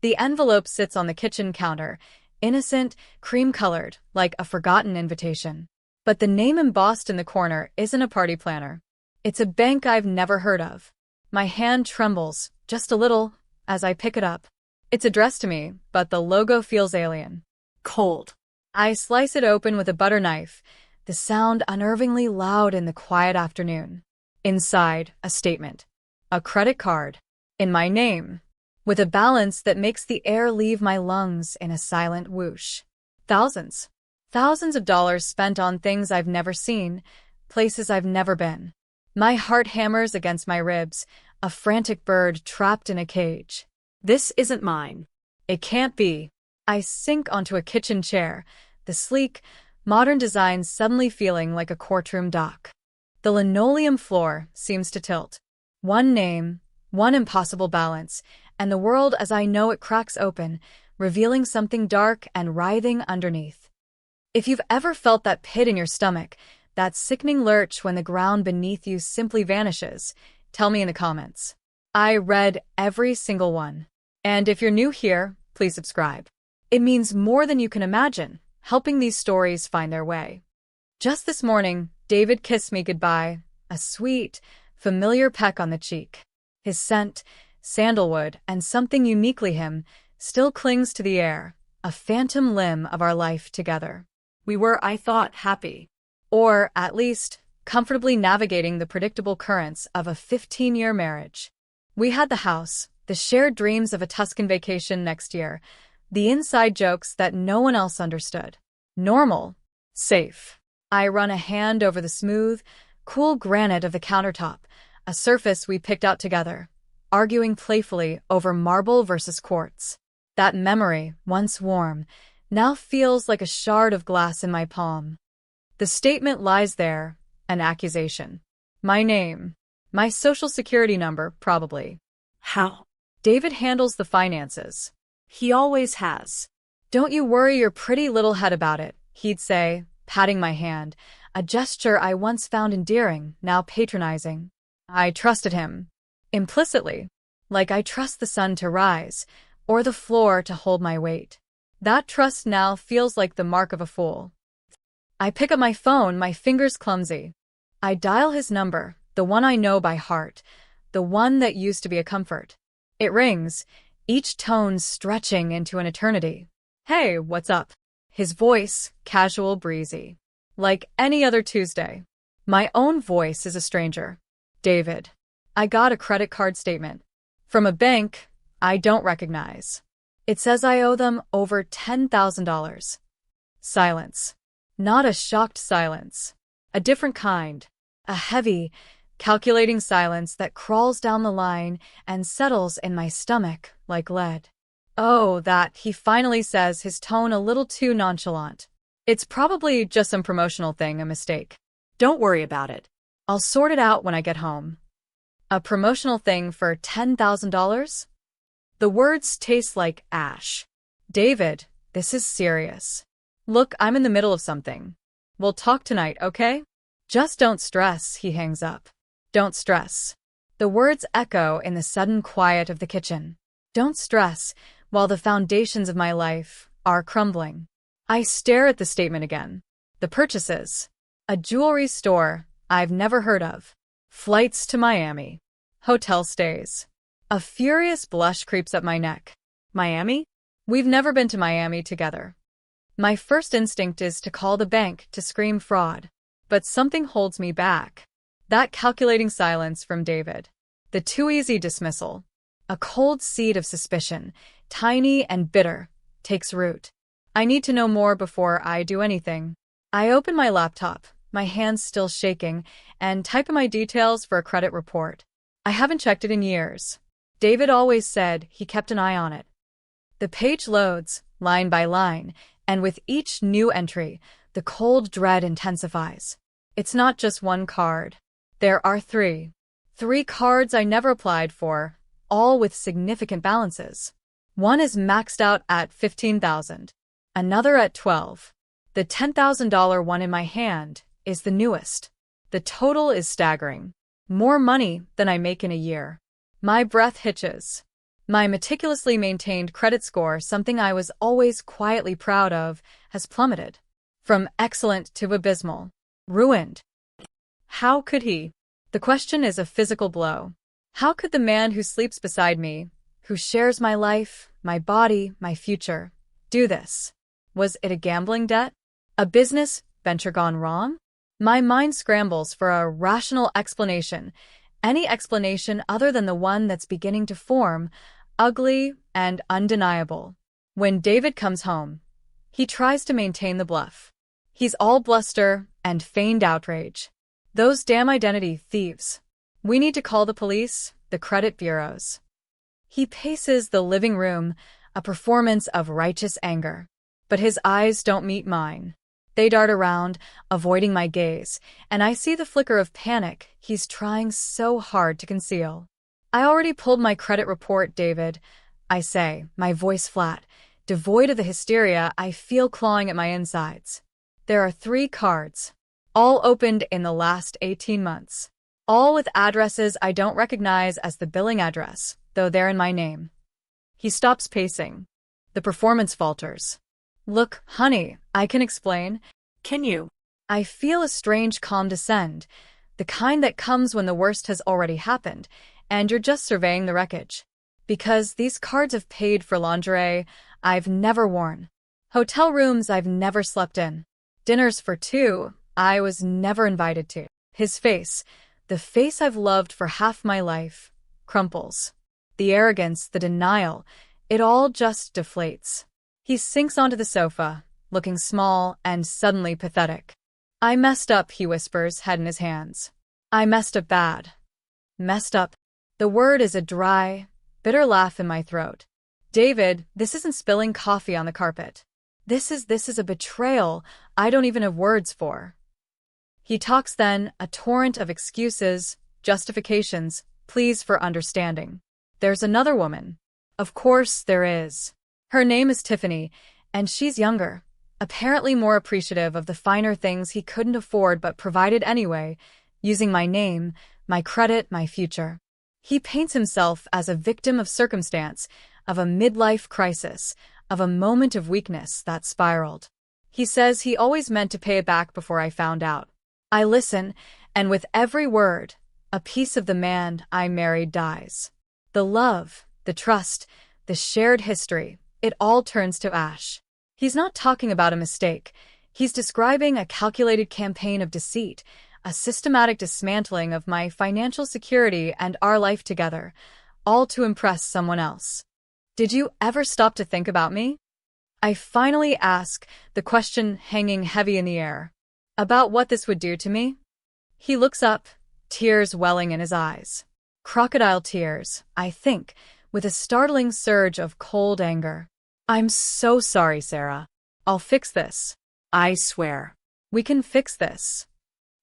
The envelope sits on the kitchen counter, innocent, cream-colored, like a forgotten invitation. But the name embossed in the corner isn't a party planner. It's a bank I've never heard of. My hand trembles, just a little, as I pick it up. It's addressed to me, but the logo feels alien. Cold. I slice it open with a butter knife, the sound unnervingly loud in the quiet afternoon. Inside, a statement. A credit card. In my name. With a balance that makes the air leave my lungs in a silent whoosh. Thousands. Thousands of dollars spent on things I've never seen, places I've never been. My heart hammers against my ribs, a frantic bird trapped in a cage. This isn't mine. It can't be. I sink onto a kitchen chair, the sleek, modern design suddenly feeling like a courtroom dock. The linoleum floor seems to tilt. One name, one impossible balance, and the world as I know it cracks open, revealing something dark and writhing underneath. If you've ever felt that pit in your stomach, that sickening lurch when the ground beneath you simply vanishes, tell me in the comments. I read every single one. And if you're new here, please subscribe. It means more than you can imagine, helping these stories find their way. Just this morning, David kissed me goodbye, a sweet, familiar peck on the cheek. His scent, sandalwood, and something uniquely him, still clings to the air, a phantom limb of our life together. We were, I thought, happy. Or, at least, comfortably navigating the predictable currents of a 15-year marriage. We had the house, the shared dreams of a Tuscan vacation next year, the inside jokes that no one else understood. Normal. Safe. I run a hand over the smooth, cool granite of the countertop, a surface we picked out together, arguing playfully over marble versus quartz. That memory, once warm, now feels like a shard of glass in my palm. The statement lies there, an accusation. My name. My social security number, probably. How? David handles the finances. He always has. Don't you worry your pretty little head about it, he'd say, patting my hand, a gesture I once found endearing, now patronizing. I trusted him. Implicitly. Like I trust the sun to rise, or the floor to hold my weight. That trust now feels like the mark of a fool. I pick up my phone, my fingers clumsy. I dial his number, the one I know by heart, the one that used to be a comfort. It rings, each tone stretching into an eternity. Hey, what's up? His voice, casual, breezy. Like any other Tuesday. My own voice is a stranger. David. I got a credit card statement. From a bank I don't recognize. It says I owe them over $10,000. Silence. Not a shocked silence. A different kind. A heavy, calculating silence that crawls down the line and settles in my stomach like lead. Oh, that, he finally says, his tone a little too nonchalant. It's probably just some promotional thing, a mistake. Don't worry about it. I'll sort it out when I get home. A promotional thing for $10,000? The words taste like ash. David, this is serious. Look, I'm in the middle of something. We'll talk tonight, okay? Just don't stress, he hangs up. Don't stress. The words echo in the sudden quiet of the kitchen. Don't stress, while the foundations of my life are crumbling. I stare at the statement again. The purchases. A jewelry store I've never heard of. Flights to Miami. Hotel stays. A furious blush creeps up my neck. Miami? We've never been to Miami together. My first instinct is to call the bank to scream fraud. But something holds me back. That calculating silence from David. The too easy dismissal. A cold seed of suspicion, tiny and bitter, takes root. I need to know more before I do anything. I open my laptop, my hands still shaking, and type in my details for a credit report. I haven't checked it in years. David always said he kept an eye on it. The page loads, line by line, and with each new entry, the cold dread intensifies. It's not just one card. There are three. 3 cards I never applied for, all with significant balances. One is maxed out at $15,000. Another at $12,000. The $10,000 one in my hand is the newest. The total is staggering. More money than I make in a year. My breath hitches. My meticulously maintained credit score, something I was always quietly proud of, has plummeted. From excellent to abysmal. Ruined. How could he? The question is a physical blow. How could the man who sleeps beside me, who shares my life, my body, my future, do this? Was it a gambling debt? A business venture gone wrong? My mind scrambles for a rational explanation, any explanation other than the one that's beginning to form, ugly and undeniable. When David comes home, he tries to maintain the bluff. He's all bluster and feigned outrage. Those damn identity thieves. We need to call the police, the credit bureaus. He paces the living room, a performance of righteous anger. But his eyes don't meet mine. They dart around, avoiding my gaze, and I see the flicker of panic he's trying so hard to conceal. I already pulled my credit report, David, I say, my voice flat, devoid of the hysteria I feel clawing at my insides. There are 3 cards, all opened in the last 18 months. All with addresses I don't recognize as the billing address, though they're in my name. He stops pacing. The performance falters. Look, honey, I can explain. Can you? I feel a strange calm descend, the kind that comes when the worst has already happened, and you're just surveying the wreckage. Because these cards have paid for lingerie I've never worn, hotel rooms I've never slept in, dinners for 2 I was never invited to. His face, the face I've loved for half my life, crumples. The arrogance, the denial, it all just deflates. He sinks onto the sofa, looking small and suddenly pathetic. I messed up, he whispers, head in his hands. I messed up bad. Messed up. The word is a dry, bitter laugh in my throat. David, this isn't spilling coffee on the carpet. This is a betrayal I don't even have words for. He talks then, a torrent of excuses, justifications, pleas for understanding. There's another woman. Of course there is. Her name is Tiffany, and she's younger, apparently more appreciative of the finer things he couldn't afford but provided anyway, using my name, my credit, my future. He paints himself as a victim of circumstance, of a midlife crisis, of a moment of weakness that spiraled. He says he always meant to pay it back before I found out. I listen, and with every word, a piece of the man I married dies. The love, the trust, the shared history, it all turns to ash. He's not talking about a mistake. He's describing a calculated campaign of deceit, a systematic dismantling of my financial security and our life together, all to impress someone else. Did you ever stop to think about me? I finally ask, the question hanging heavy in the air. About what this would do to me? He looks up, tears welling in his eyes. Crocodile tears, I think, with a startling surge of cold anger. I'm so sorry, Sarah. I'll fix this. I swear. We can fix this.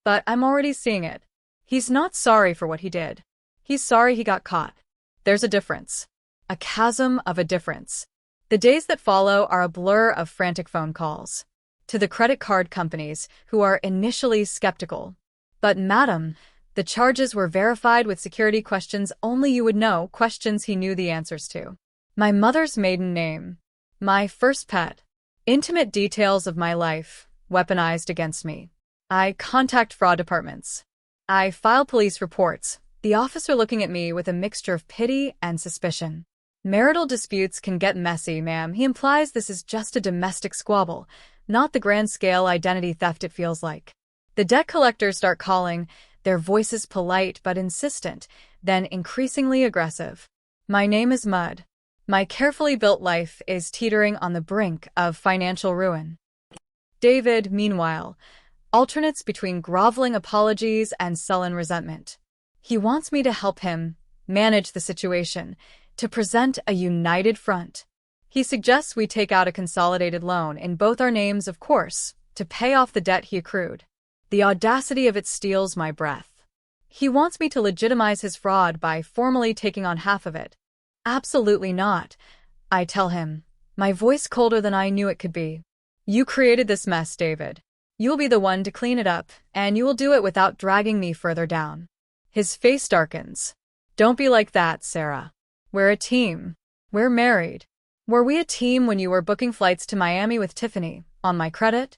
But I'm already seeing it. He's not sorry for what he did. He's sorry he got caught. There's a difference. A chasm of a difference. The days that follow are a blur of frantic phone calls. To the credit card companies, who are initially skeptical. But madam, the charges were verified with security questions only you would know, questions he knew the answers to. My mother's maiden name. My first pet. Intimate details of my life, weaponized against me. I contact fraud departments. I file police reports, the officer looking at me with a mixture of pity and suspicion. Marital disputes can get messy, ma'am. He implies this is just a domestic squabble, not the grand-scale identity theft it feels like. The debt collectors start calling, their voices polite but insistent, then increasingly aggressive. My name is Mud. My carefully built life is teetering on the brink of financial ruin. David, meanwhile, alternates between groveling apologies and sullen resentment. He wants me to help him manage the situation, to present a united front. He suggests we take out a consolidated loan in both our names, of course, to pay off the debt he accrued. The audacity of it steals my breath. He wants me to legitimize his fraud by formally taking on half of it. Absolutely not, I tell him, my voice colder than I knew it could be. You created this mess, David. You'll be the one to clean it up, and you will do it without dragging me further down. His face darkens. Don't be like that, Sarah. We're a team. We're married. Were we a team when you were booking flights to Miami with Tiffany, on my credit?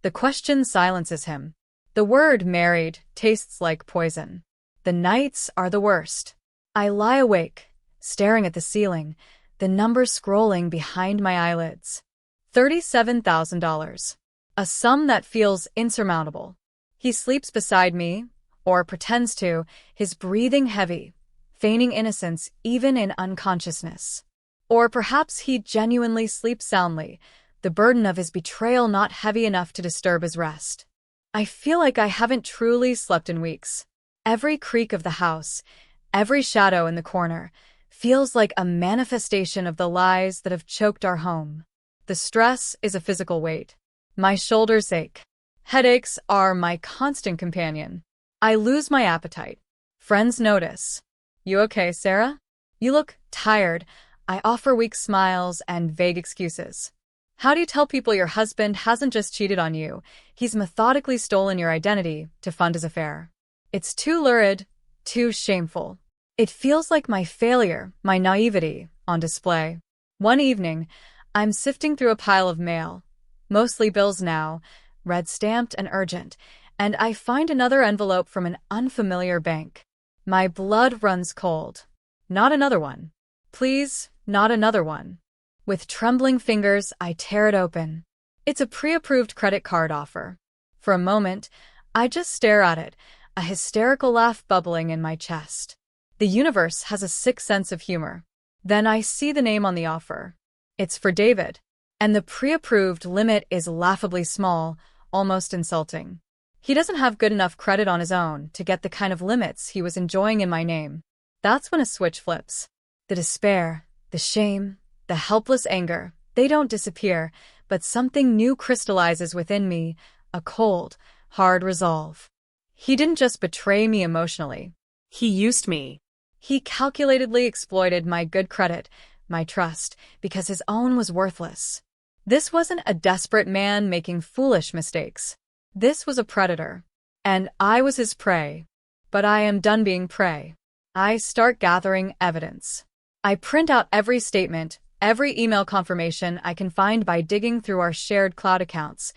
The question silences him. The word married tastes like poison. The nights are the worst. I lie awake, staring at the ceiling, the numbers scrolling behind my eyelids. $37,000. A sum that feels insurmountable. He sleeps beside me, or pretends to, his breathing heavy, feigning innocence even in unconsciousness. Or perhaps he genuinely sleeps soundly, the burden of his betrayal not heavy enough to disturb his rest. I feel like I haven't truly slept in weeks. Every creak of the house, every shadow in the corner, feels like a manifestation of the lies that have choked our home. The stress is a physical weight. My shoulders ache. Headaches are my constant companion. I lose my appetite. Friends notice. You okay, Sarah? You look tired. I offer weak smiles and vague excuses. How do you tell people your husband hasn't just cheated on you, he's methodically stolen your identity to fund his affair? It's too lurid, too shameful. It feels like my failure, my naivety, on display. One evening, I'm sifting through a pile of mail, mostly bills now, red-stamped and urgent, and I find another envelope from an unfamiliar bank. My blood runs cold. Not another one. Please, not another one. With trembling fingers, I tear it open. It's a pre-approved credit card offer. For a moment, I just stare at it, a hysterical laugh bubbling in my chest. The universe has a sick sense of humor. Then I see the name on the offer. It's for David. And the pre-approved limit is laughably small, almost insulting. He doesn't have good enough credit on his own to get the kind of limits he was enjoying in my name. That's when a switch flips. The despair, the shame, the helpless anger, they don't disappear, but something new crystallizes within me, a cold, hard resolve. He didn't just betray me emotionally. He used me. He calculatedly exploited my good credit, my trust, because his own was worthless. This wasn't a desperate man making foolish mistakes. This was a predator. And I was his prey. But I am done being prey. I start gathering evidence. I print out every statement, every email confirmation I can find by digging through our shared cloud accounts,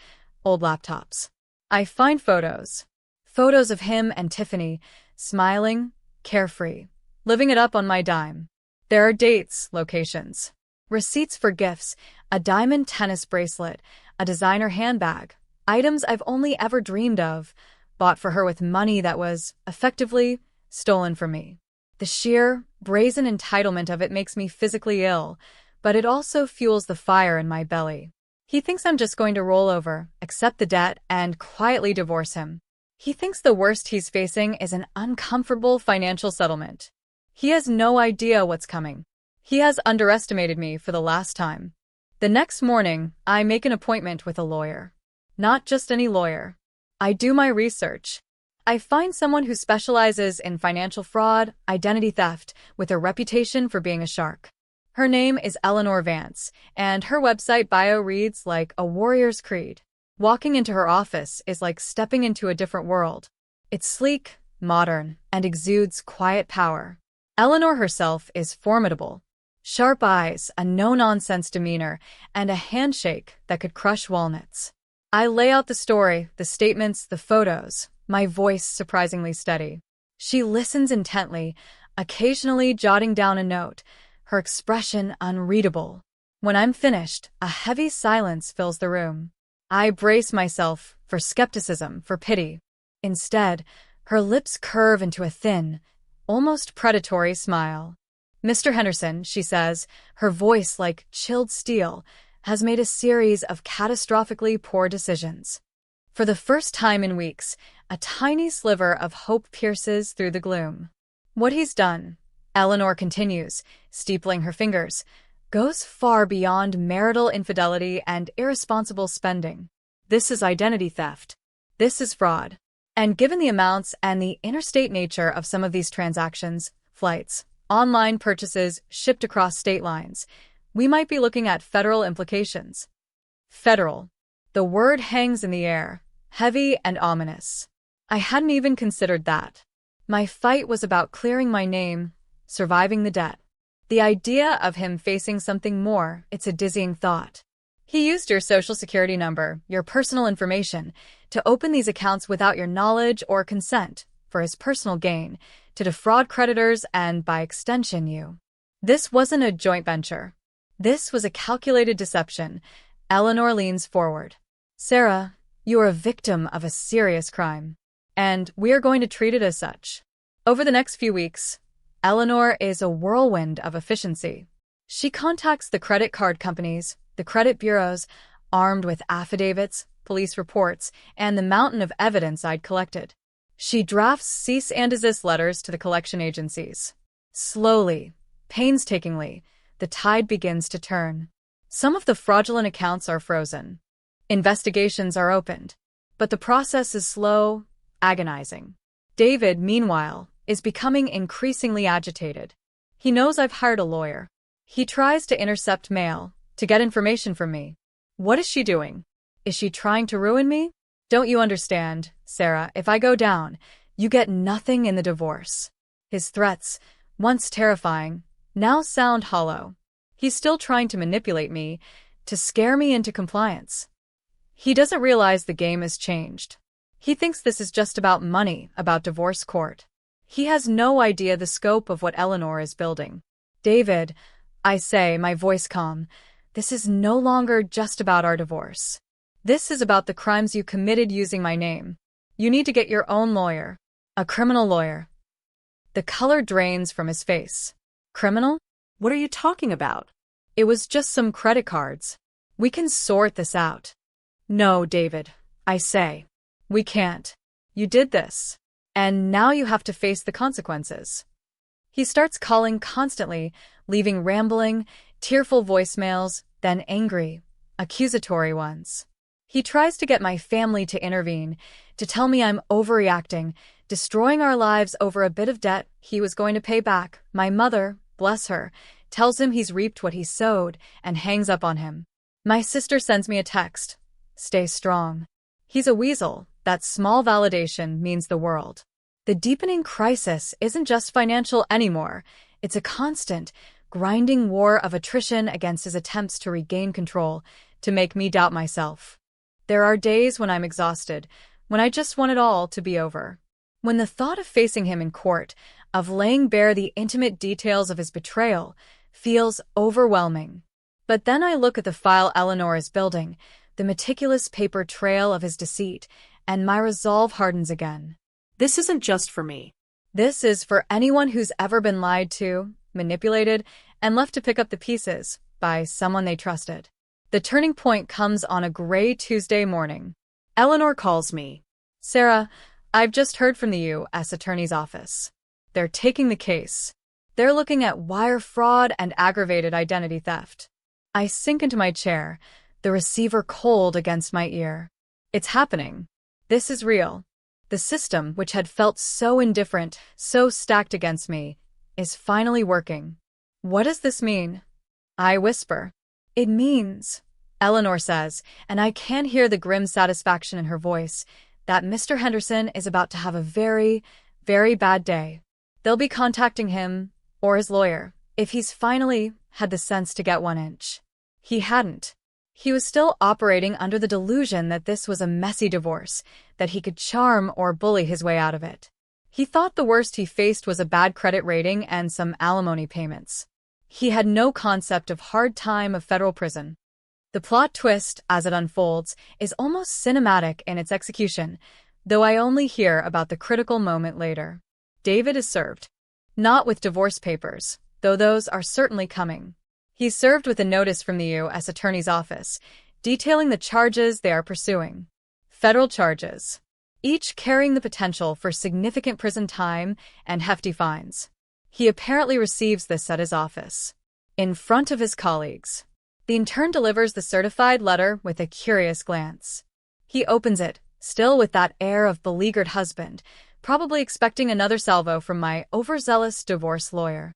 old laptops. I find photos. Photos of him and Tiffany, smiling, carefree, living it up on my dime. There are dates, locations, receipts for gifts, a diamond tennis bracelet, a designer handbag, items I've only ever dreamed of, bought for her with money that was, effectively, stolen from me. The sheer, brazen entitlement of it makes me physically ill, but it also fuels the fire in my belly. He thinks I'm just going to roll over, accept the debt, and quietly divorce him. He thinks the worst he's facing is an uncomfortable financial settlement. He has no idea what's coming. He has underestimated me for the last time. The next morning, I make an appointment with a lawyer. Not just any lawyer. I do my research. I find someone who specializes in financial fraud, identity theft, with a reputation for being a shark. Her name is Eleanor Vance, and her website bio reads like a warrior's creed. Walking into her office is like stepping into a different world. It's sleek, modern, and exudes quiet power. Eleanor herself is formidable. Sharp eyes, a no-nonsense demeanor, and a handshake that could crush walnuts. I lay out the story, the statements, the photos, my voice surprisingly steady. She listens intently, occasionally jotting down a note, her expression unreadable. When I'm finished, a heavy silence fills the room. I brace myself for skepticism, for pity. Instead, her lips curve into a thin, almost predatory smile. Mr. Henderson, she says, her voice like chilled steel, has made a series of catastrophically poor decisions. For the first time in weeks, a tiny sliver of hope pierces through the gloom. What he's done, Eleanor continues, steepling her fingers, goes far beyond marital infidelity and irresponsible spending. This is identity theft. This is fraud. And given the amounts and the interstate nature of some of these transactions, flights, online purchases shipped across state lines, we might be looking at federal implications. Federal. The word hangs in the air, heavy and ominous. I hadn't even considered that. My fight was about clearing my name, surviving the debt. The idea of him facing something more, it's a dizzying thought. He used your social security number, your personal information, to open these accounts without your knowledge or consent, for his personal gain, to defraud creditors and, by extension, you. This wasn't a joint venture. This was a calculated deception. Eleanor leans forward. Sarah, you are a victim of a serious crime. And we are going to treat it as such. Over the next few weeks, Eleanor is a whirlwind of efficiency. She contacts the credit card companies, the credit bureaus, armed with affidavits, police reports, and the mountain of evidence I'd collected. She drafts cease and desist letters to the collection agencies. Slowly, painstakingly, the tide begins to turn. Some of the fraudulent accounts are frozen. Investigations are opened. But the process is slow, agonizing. David, meanwhile, is becoming increasingly agitated. He knows I've hired a lawyer. He tries to intercept mail, to get information from me. What is she doing? Is she trying to ruin me? Don't you understand, Sarah, if I go down, you get nothing in the divorce. His threats, once terrifying, now sound hollow. He's still trying to manipulate me, to scare me into compliance. He doesn't realize the game has changed. He thinks this is just about money, about divorce court. He has no idea the scope of what Eleanor is building. David, I say, my voice calm, this is no longer just about our divorce. This is about the crimes you committed using my name. You need to get your own lawyer. A criminal lawyer. The color drains from his face. Criminal? What are you talking about? It was just some credit cards. We can sort this out. No, David, I say. We can't. You did this. And now you have to face the consequences. He starts calling constantly, leaving rambling, tearful voicemails, then angry, accusatory ones. He tries to get my family to intervene, to tell me I'm overreacting, destroying our lives over a bit of debt he was going to pay back. My mother, bless her, tells him he's reaped what he sowed and hangs up on him. My sister sends me a text. Stay strong. He's a weasel. That small validation means the world. The deepening crisis isn't just financial anymore. It's a constant, grinding war of attrition against his attempts to regain control, to make me doubt myself. There are days when I'm exhausted, when I just want it all to be over. When the thought of facing him in court, of laying bare the intimate details of his betrayal, feels overwhelming. But then I look at the file Eleanor is building, the meticulous paper trail of his deceit, and my resolve hardens again. This isn't just for me. This is for anyone who's ever been lied to, manipulated, and left to pick up the pieces by someone they trusted. The turning point comes on a gray Tuesday morning. Eleanor calls me. Sarah, I've just heard from the U.S. Attorney's Office. They're taking the case. They're looking at wire fraud and aggravated identity theft. I sink into my chair, the receiver cold against my ear. It's happening. This is real. The system, which had felt so indifferent, so stacked against me, is finally working. What does this mean? I whisper. It means, Eleanor says, and I can hear the grim satisfaction in her voice, that Mr. Henderson is about to have a very, very bad day. They'll be contacting him, or his lawyer, if he's finally had the sense to get 1 inch. He hadn't. He was still operating under the delusion that this was a messy divorce, that he could charm or bully his way out of it. He thought the worst he faced was a bad credit rating and some alimony payments. He had no concept of hard time of federal prison. The plot twist, as it unfolds, is almost cinematic in its execution, though I only hear about the critical moment later. David is served. Not with divorce papers, though those are certainly coming. He's served with a notice from the U.S. Attorney's Office, detailing the charges they are pursuing. Federal charges, each carrying the potential for significant prison time and hefty fines. He apparently receives this at his office, in front of his colleagues. The intern delivers the certified letter with a curious glance. He opens it, still with that air of beleaguered husband, probably expecting another salvo from my overzealous divorce lawyer.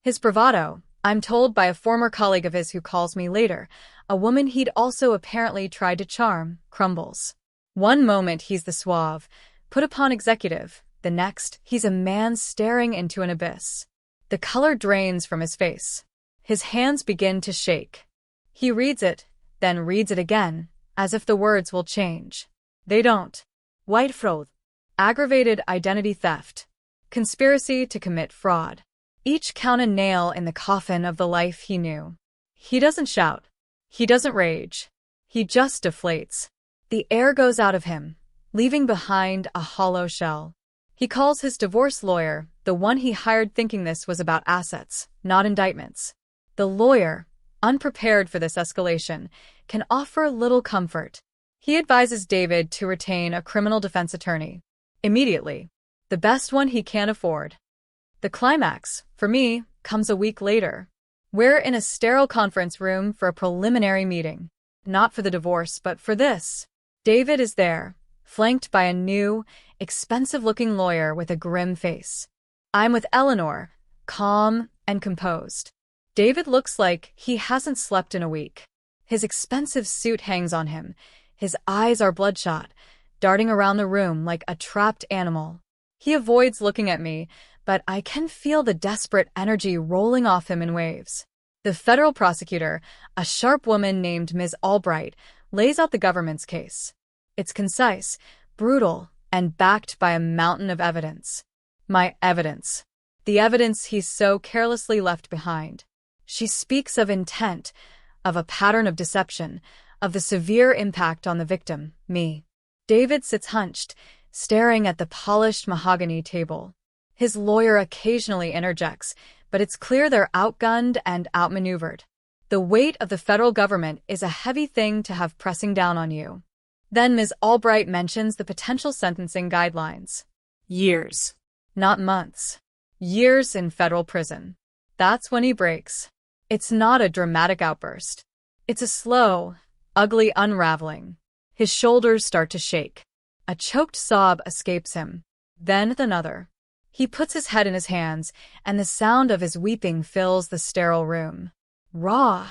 His bravado, I'm told by a former colleague of his who calls me later, a woman he'd also apparently tried to charm, crumbles. One moment he's the suave, put-upon executive, the next he's a man staring into an abyss. The color drains from his face. His hands begin to shake. He reads it, then reads it again, as if the words will change. They don't. White fraud. Aggravated identity theft. Conspiracy to commit fraud. Each count a nail in the coffin of the life he knew. He doesn't shout. He doesn't rage. He just deflates. The air goes out of him, leaving behind a hollow shell. He calls his divorce lawyer, the one he hired thinking this was about assets, not indictments. The lawyer, unprepared for this escalation, can offer little comfort. He advises David to retain a criminal defense attorney. Immediately. The best one he can afford. The climax, for me, comes a week later. We're in a sterile conference room for a preliminary meeting. Not for the divorce, but for this. David is there, flanked by a new, expensive-looking lawyer with a grim face. I'm with Eleanor, calm and composed. David looks like he hasn't slept in a week. His expensive suit hangs on him. His eyes are bloodshot, darting around the room like a trapped animal. He avoids looking at me, but I can feel the desperate energy rolling off him in waves. The federal prosecutor, a sharp woman named Ms. Albright, lays out the government's case. It's concise, brutal, and backed by a mountain of evidence. My evidence. The evidence he's so carelessly left behind. She speaks of intent, of a pattern of deception, of the severe impact on the victim, me. David sits hunched, staring at the polished mahogany table. His lawyer occasionally interjects, but it's clear they're outgunned and outmaneuvered. The weight of the federal government is a heavy thing to have pressing down on you. Then Ms. Albright mentions the potential sentencing guidelines. Years. Not months. Years in federal prison. That's when he breaks. It's not a dramatic outburst. It's a slow, ugly unraveling. His shoulders start to shake. A choked sob escapes him. Then another. He puts his head in his hands, and the sound of his weeping fills the sterile room. Raw,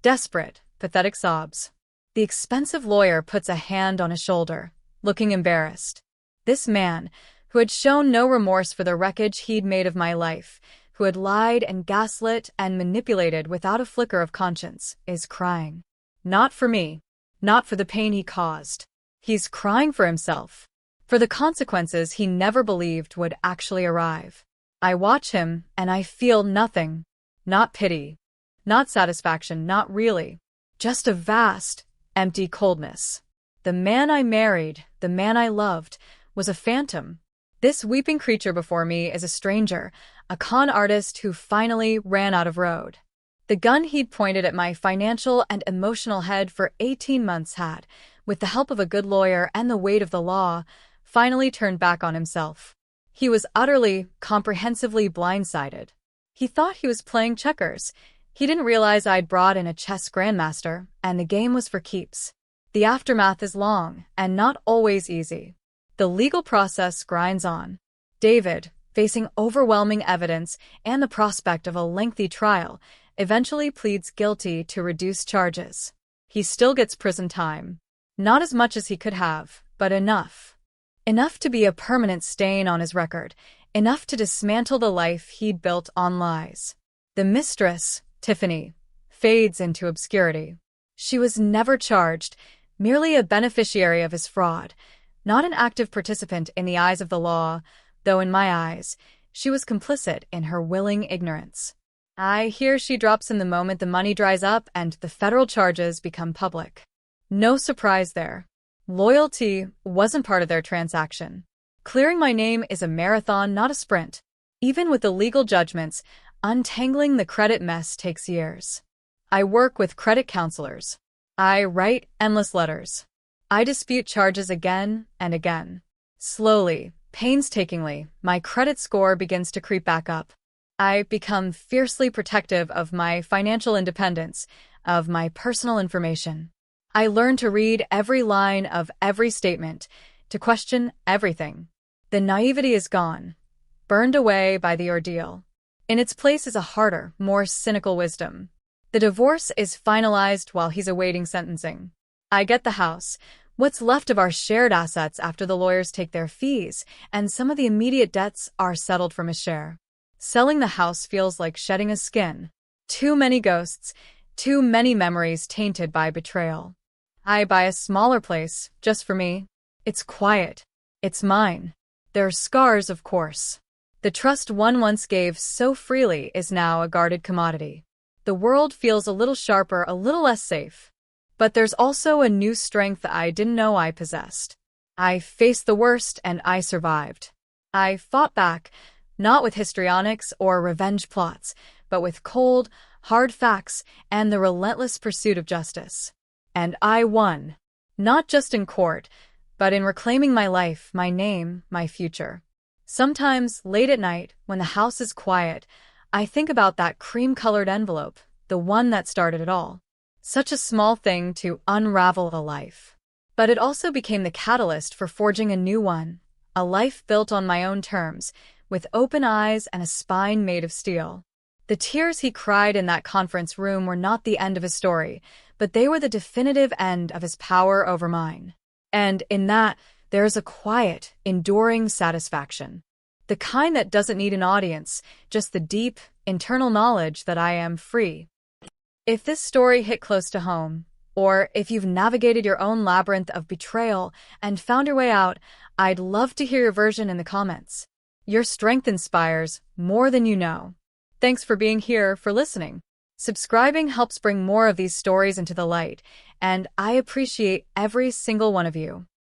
desperate, pathetic sobs. The expensive lawyer puts a hand on his shoulder, looking embarrassed. This man, who had shown no remorse for the wreckage he'd made of my life, who had lied and gaslit and manipulated without a flicker of conscience, is crying. Not for me. Not for the pain he caused. He's crying for himself. For the consequences he never believed would actually arrive. I watch him, and I feel nothing. Not pity. Not satisfaction, not really. Just a vast, empty coldness. The man I married, the man I loved, was a phantom. This weeping creature before me is a stranger, a con artist who finally ran out of road. The gun he'd pointed at my financial and emotional head for 18 months had, with the help of a good lawyer and the weight of the law, finally turned back on himself. He was utterly, comprehensively blindsided. He thought he was playing checkers. He didn't realize I'd brought in a chess grandmaster, and the game was for keeps. The aftermath is long, and not always easy. The legal process grinds on. David, facing overwhelming evidence and the prospect of a lengthy trial, eventually pleads guilty to reduced charges. He still gets prison time. Not as much as he could have, but enough. Enough to be a permanent stain on his record, enough to dismantle the life he'd built on lies. The mistress, Tiffany, fades into obscurity. She was never charged, merely a beneficiary of his fraud, not an active participant in the eyes of the law, though in my eyes, she was complicit in her willing ignorance. I hear she drops in the moment the money dries up and the federal charges become public. No surprise there. Loyalty wasn't part of their transaction. Clearing my name is a marathon, not a sprint. Even with the legal judgments, untangling the credit mess takes years. I work with credit counselors. I write endless letters. I dispute charges again and again. Slowly, painstakingly, my credit score begins to creep back up. I become fiercely protective of my financial independence, of my personal information. I learn to read every line of every statement, to question everything. The naivety is gone, burned away by the ordeal. In its place is a harder, more cynical wisdom. The divorce is finalized while he's awaiting sentencing. I get the house, what's left of our shared assets after the lawyers take their fees, and some of the immediate debts are settled from his share. Selling the house feels like shedding a skin. Too many ghosts, too many memories tainted by betrayal. I buy a smaller place, just for me. It's quiet. It's mine. There are scars, of course. The trust one once gave so freely is now a guarded commodity. The world feels a little sharper, a little less safe. But there's also a new strength I didn't know I possessed. I faced the worst and I survived. I fought back, not with histrionics or revenge plots, but with cold, hard facts and the relentless pursuit of justice. And I won. Not just in court, but in reclaiming my life, my name, my future. Sometimes, late at night, when the house is quiet, I think about that cream-colored envelope, the one that started it all. Such a small thing to unravel a life. But it also became the catalyst for forging a new one, a life built on my own terms, with open eyes and a spine made of steel. The tears he cried in that conference room were not the end of his story, but they were the definitive end of his power over mine. And in that, there is a quiet, enduring satisfaction. The kind that doesn't need an audience, just the deep, internal knowledge that I am free. If this story hit close to home, or if you've navigated your own labyrinth of betrayal and found your way out, I'd love to hear your version in the comments. Your strength inspires more than you know. Thanks for being here, for listening. Subscribing helps bring more of these stories into the light, and I appreciate every single one of you.